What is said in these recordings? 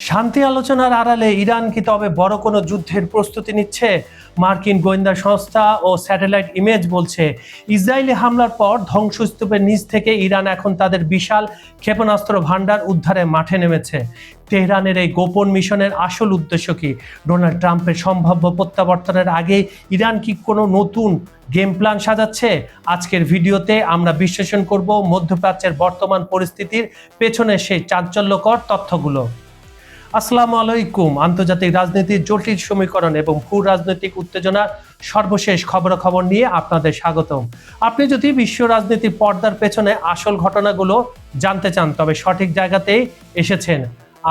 শান্তি আলোচনার আড়ালে ইরান কি তবে বড় কোনো যুদ্ধের প্রস্তুতি নিচ্ছে? মার্কিন গোয়েন্দা সংস্থা ও স্যাটেলাইট ইমেজ বলছে ইসরায়েলি হামলার পর ধ্বংসস্তূপের নিচ থেকে ইরান এখন তাদের বিশাল ক্ষেপণাস্ত্র ভান্ডার উদ্ধারে মাঠে নেমেছে। তেহরানের এই গোপন মিশনের আসল উদ্দেশ্য কি? ডোনাল্ড ট্রাম্পের সম্ভাব্য প্রত্যাবর্তনের আগে ইরান কি কোনো নতুন গেম প্ল্যান সাজাচ্ছে? আজকের ভিডিওতে আমরা বিশ্লেষণ করব মধ্যপ্রাচ্যের বর্তমান পরিস্থিতির পেছনে সেই চাঞ্চল্যকর তথ্যগুলো। আসসালামু আলাইকুম। আন্তর্জাতিক রাজনীতির জটিল সমীকরণ এবং ভূ রাজনৈতিক উত্তেজনার সর্বশেষ খবরাখবর নিয়ে আপনাদের স্বাগতম। আপনি যদি বিশ্ব রাজনীতির পর্দার পেছনে আসল ঘটনাগুলো জানতে চান তবে সঠিক জায়গাতেই এসেছেন।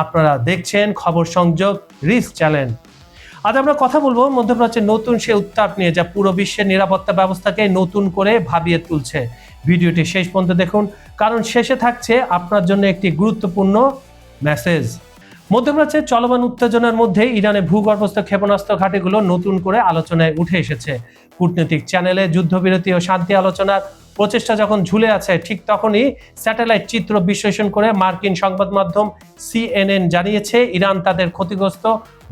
আপনারা দেখছেন খবর সংযোগ রিস্ক চ্যানেল। আজ আমরা কথা বলবো মধ্যপ্রাচ্যের নতুন সে উত্তাপ নিয়ে যা পুরো বিশ্বের নিরাপত্তা ব্যবস্থাকে নতুন করে ভাবিয়ে তুলছে। ভিডিওটি শেষ পর্যন্ত দেখুন, কারণ শেষে থাকছে আপনার জন্য একটি গুরুত্বপূর্ণ মেসেজ। মধ্যপ্রাচ্যের চলমান উত্তেজনার মধ্যে ইরানের ভূগর্ভস্থ ক্ষেপণাস্ত্র ঘাঁটিগুলো নতুন করে আলোচনায় উঠে এসেছে। কূটনৈতিক চ্যানেলে যুদ্ধবিরতি ও শান্তি আলোচনার প্রচেষ্টা যখন ঝুলে আছে, ঠিক তখনই স্যাটেলাইট চিত্র বিশ্লেষণ করে মার্কিন সংবাদ মাধ্যম CNN জানিয়েছে ইরান তাদের ক্ষতিগ্রস্ত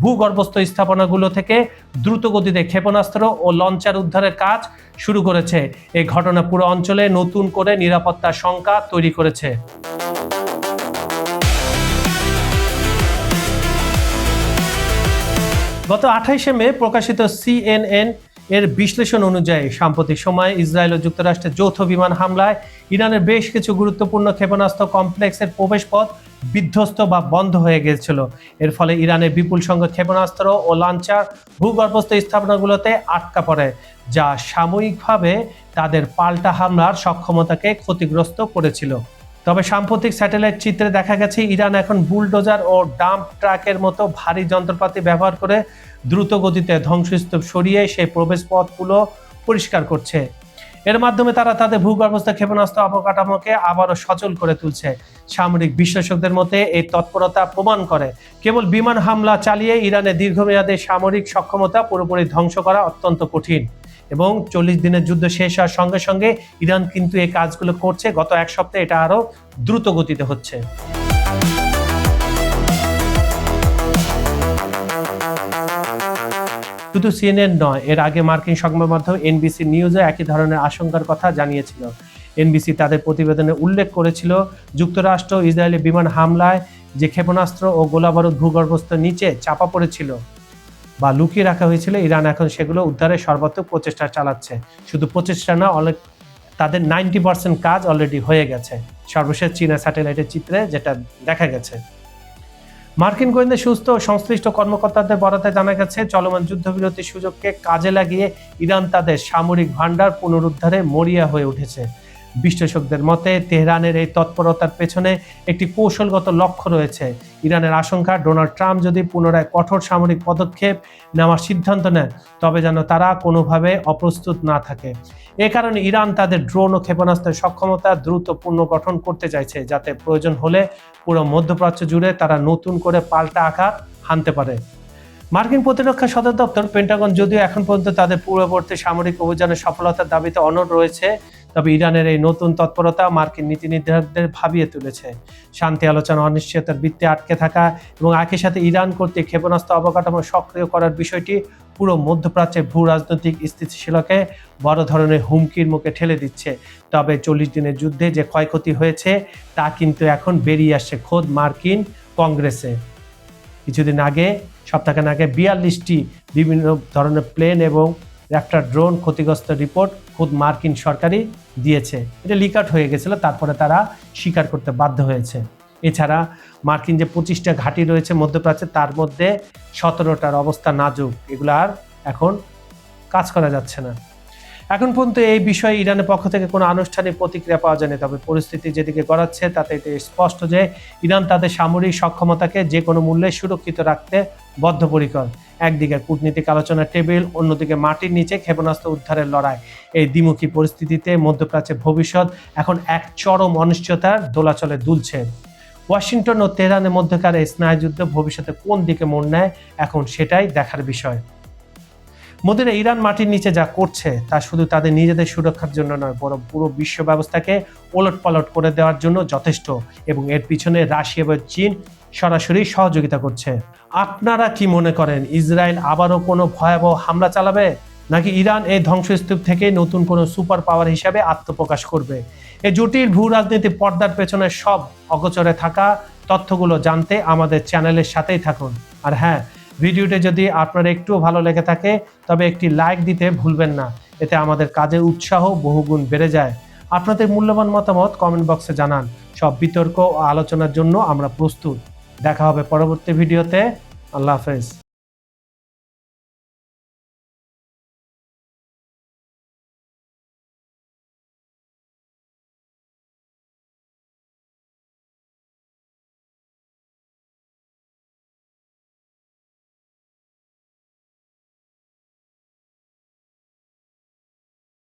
ভূগর্ভস্থ স্থাপনাগুলো থেকে দ্রুতগতিতে ক্ষেপণাস্ত্র ও লঞ্চার উদ্ধারের কাজ শুরু করেছে। এই ঘটনা পুরো অঞ্চলে নতুন করে নিরাপত্তার শঙ্কা তৈরি করেছে। গত 28শে মে প্রকাশিত CNN এর বিশ্লেষণ অনুযায়ী সাম্প্রতিক সময়ে ইসরায়েল ও যুক্তরাষ্ট্রের যৌথ বিমান হামলায় ইরানের বেশ কিছু গুরুত্বপূর্ণ ক্ষেপণাস্ত্র কমপ্লেক্সের প্রবেশপথ বিধ্বস্ত বা বন্ধ হয়ে গিয়েছিল। এর ফলে ইরানের বিপুল সংখ্যক ক্ষেপণাস্ত্র ও লঞ্চার ভূগর্ভস্থ স্থাপনাগুলোতে আটকা পড়ে, যা সাময়িকভাবে তাদের পাল্টা হামলার সক্ষমতাকে ক্ষতিগ্রস্ত করেছিল। তবে সাম্প্রতিক স্যাটেলাইট চিত্রে দেখা গেছে ইরান এখন বুলডোজার ও ডাম্প ট্রাকের মতো ভারী যন্ত্রপাতি ব্যবহার করে দ্রুত গতিতে ধ্বংসস্তূপ সরিয়ে সেই প্রবেশ পথগুলো পরিষ্কার করছে। এর মাধ্যমে তারা তাদের ভূগর্ভস্থ ক্ষেপণাস্ত্র অবকাঠামোকে আবারও সচল করে তুলছে। সামরিক বিশ্লেষকদের মতে এই তৎপরতা প্রমাণ করে কেবল বিমান হামলা চালিয়ে ইরানের দীর্ঘমেয়াদী সামরিক সক্ষমতা পুরোপুরি ধ্বংস করা অত্যন্ত কঠিন এবং 40 দিনের যুদ্ধ শেষ হওয়ার সঙ্গে সঙ্গে ইরান কিন্তু এই কাজগুলো করছে। গত এক সপ্তাহে এটা আরো দ্রুত গতিতে হচ্ছে। শুধু CNN নয়, এর আগে মার্কিন সংবাদ মাধ্যম NBC নিউজে একই ধরনের আশঙ্কার কথা জানিয়েছিল। NBC তাদের প্রতিবেদনে উল্লেখ করেছিল যুক্তরাষ্ট্র ইসরায়েলি বিমান হামলায় যে ক্ষেপণাস্ত্র ও গোলাবারুদ ভূগর্ভস্থ নিচে চাপা পড়েছিল বা লুকিয়ে রাখা হয়েছিল, ইরান এখন সেগুলো উদ্ধারের সর্বাত্মক প্রচেষ্টা চালাচ্ছে। শুধু প্রচেষ্টা না, তাদের 90% কাজ অলরেডি হয়ে গেছে, সর্বশেষ চীনা স্যাটেলাইটের চিত্রে যেটা দেখা গেছে। মার্কিন গোয়েন্দা সুস্থ ও সংশ্লিষ্ট কর্মকর্তাদের বরাতে জানা গেছে চলমান যুদ্ধবিরতির সুযোগকে কাজে লাগিয়ে ইরান তাদের সামরিক ভান্ডার পুনরুদ্ধারে মরিয়া হয়ে উঠেছে। বিশ্লেষকদের মতে তেহরানের এই তৎপরতার পেছনে একটি কৌশলগত লক্ষ্য রয়েছে। ইরানের আশঙ্কা ডোনাল্ড ট্রাম্প যদি পুনরায় কঠোর সামরিক পদক্ষেপ নেওয়ার সিদ্ধান্ত নেন তবে যেন তারা কোনোভাবে অপ্রস্তুত না থাকে। এ কারণে ইরান তাদের ড্রোন ও ক্ষেপণাস্ত্রের সক্ষমতা দ্রুত পুনর্গঠন করতে চাইছে, যাতে প্রয়োজন হলে পুরো মধ্যপ্রাচ্য জুড়ে তারা নতুন করে পাল্টা আঘাত হানতে পারে। মার্কিন প্রতিরক্ষা সদর দপ্তর পেন্টাগন যদিও এখন পর্যন্ত তাদের পূর্ববর্তী সামরিক অভিযানের সফলতার দাবিতে অনড় রয়েছে, তবে ইরানের এই নতুন তৎপরতা মার্কিন নীতি নির্ধারকদের ভাবিয়ে তুলেছে। শান্তি আলোচনা অনিশ্চয়তার বৃত্তে আটকে থাকা এবং একই সাথে ইরান কর্তৃক ক্ষেপণাস্ত্র অবকাঠামো সক্রিয় করার বিষয়টি পুরো মধ্যপ্রাচ্যের ভূ রাজনৈতিক স্থিতিশীলকে বড় ধরনের হুমকির মুখে ঠেলে দিচ্ছে। তবে 40 দিনের যুদ্ধে যে ক্ষয়ক্ষতি হয়েছে তা কিন্তু এখন বেরিয়ে আসছে খোদ মার্কিন কংগ্রেসে। কিছুদিন আগে, সপ্তাহখান আগে 42টি বিভিন্ন ধরনের প্লেন এবং র্যাপ্টার ড্রোন ক্ষতিগ্রস্ত রিপোর্ট খোদ মার্কিন সরকারই দিয়েছে। এটা লিক আউট হয়ে গেছিল, তারপরে তারা স্বীকার করতে বাধ্য হয়েছে। এছাড়া মার্কিন যে 25টা ঘাঁটি রয়েছে মধ্যপ্রাচ্যে, তার মধ্যে 17টার অবস্থা নাজুক, এগুলো আর এখন কাজ করা যাচ্ছে না। এখন পর্যন্ত এই বিষয়ে ইরানের পক্ষ থেকে কোনো আনুষ্ঠানিক প্রতিক্রিয়া পাওয়া যায়নি, তবে পরিস্থিতি যেদিকে গড়াচ্ছে তাতে এটা স্পষ্ট যে ইরান তাদের সামরিক সক্ষমতাকে যে কোনো মূল্যে সুরক্ষিত রাখতে বদ্ধপরিকর। একদিকে কূটনীতিক আলোচনার টেবিল, অন্যদিকে মাটির নিচে ক্ষেপণাস্ত্র উদ্ধারের লড়াই। এই দ্বিমুখী পরিস্থিতিতে মধ্যপ্রাচ্যের ভবিষ্যৎ এখন এক চরম অনিশ্চয়তার দোলাচলে দুলছে। ওয়াশিংটন ও তেহরানের মধ্যকার এই স্নায়ুযুদ্ধ ভবিষ্যতে কোন দিকে মোড় নেয়, এখন সেটাই দেখার বিষয়। মোদিরা ইরান মাটির নিচে যা করছে তা শুধু তাদের নিজেদের সুরক্ষার জন্য নয়, বরং পুরো বিশ্ব ব্যবস্থাকে ওলটপালট করে দেওয়ার জন্য যথেষ্ট, এবং এর পিছনে রাশিয়া এবং চীন সরাসরি সহযোগিতা করছে। আপনারা কি মনে করেন ইসরায়েল আবারও কোনো ভয়াবহ হামলা চালাবে, নাকি ইরান এই ধ্বংসস্তূপ থেকে নতুন কোনো সুপার পাওয়ার হিসাবে আত্মপ্রকাশ করবে? এই জটিল ভূ রাজনীতি পর্দার পেছনে সব অগোচরে থাকা তথ্যগুলো জানতে আমাদের চ্যানেলের সাথেই থাকুন। আর হ্যাঁ, ভিডিওটি যদি আপনার একটু ভালো লেগে থাকে তবে একটি লাইক দিতে ভুলবেন না, এতে আমাদের কাজের উৎসাহ বহুগুণ বেড়ে যায়। আপনাদের মূল্যবান মতামত কমেন্ট বক্সে জানান। সব বিতর্ক ও আলোচনার জন্য আমরা প্রস্তুত। দেখা হবে পরবর্তী ভিডিওতে। আল্লাহ হাফেজ।